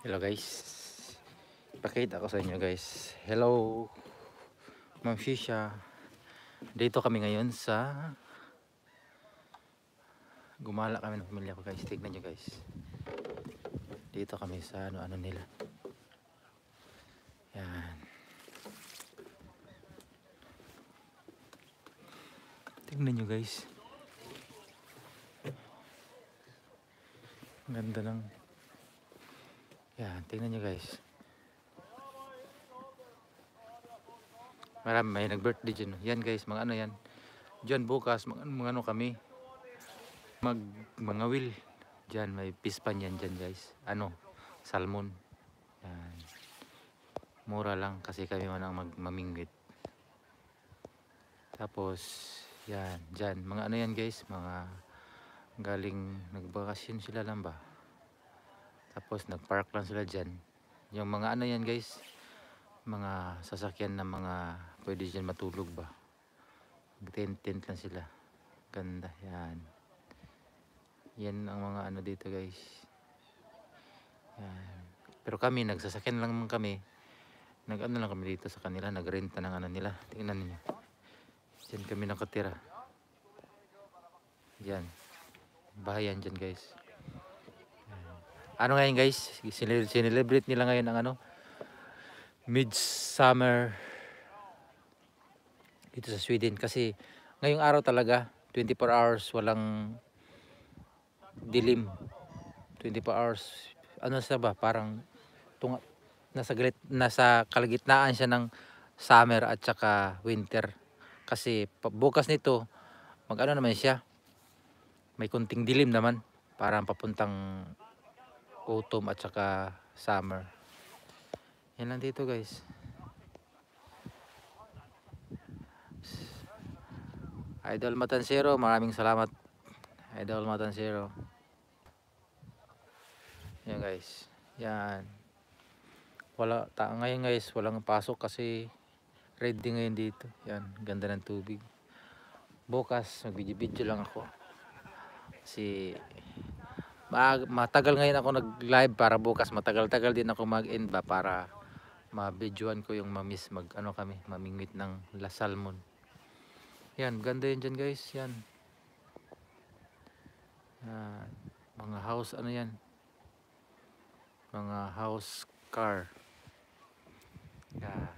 Hello guys, pakita ko sa inyo guys. Hello Ma'am Shisha. Dito kami ngayon sa gumala kami ng pamilya ko guys. Tignan nyo guys. Dito kami sa ano nila. Yan. Tignan nyo guys. Ang ganda ng yan, tignan nyo guys. Marami may nag-birthday dyan. Yan guys, mga ano yan. Diyan bukas, mga ano kami. Mga will. Diyan, may pispan yan dyan guys. Ano, salmon. Yan. Mura lang kasi kami man ang mamingwit. Tapos, yan, dyan. Mga ano yan guys, mga galing nagbakasyon sila lang ba. Tapos nagpark lang sila dyan. Yung mga ano yan guys, mga sasakyan na mga pwede dyan matulog ba. Tent lang sila. Ganda, yan. Yan ang mga ano dito guys. Yan. Pero kami, nagsasakyan lang kami. Nag-ano lang kami dito sa kanila, nagrenta ng ano nila. Tingnan niyo. Diyan kami nakatira. Diyan. Bahayan dyan guys. Ano ngayon guys, sinelebrate nila ngayon ang ano, Midsummer dito sa Sweden. Kasi ngayong araw talaga, 24 hours walang dilim. 24 hours, ano sa ba, parang nasa kalagitnaan siya ng summer at saka winter. Kasi bukas nito, mag-ano naman siya, may kunting dilim naman, parang papuntang autumn at saka summer. Yan lang dito guys. Idol Matansero, maraming salamat. Idol Matansero. Yan guys. Yan. Ngayon guys, walang pasok kasi ready ngayon dito. Yan, ganda ng tubig. Bukas, mag-video lang ako. Kasi matagal ngayon ako nag-live para bukas matagal-tagal din ako mag-end ba para ma-videoan ko yung mamiss ano kami, mamingwit ng la salmon. Yan, ganda yun dyan guys. Yan. Mga house ano yan. Mga house car. Yan.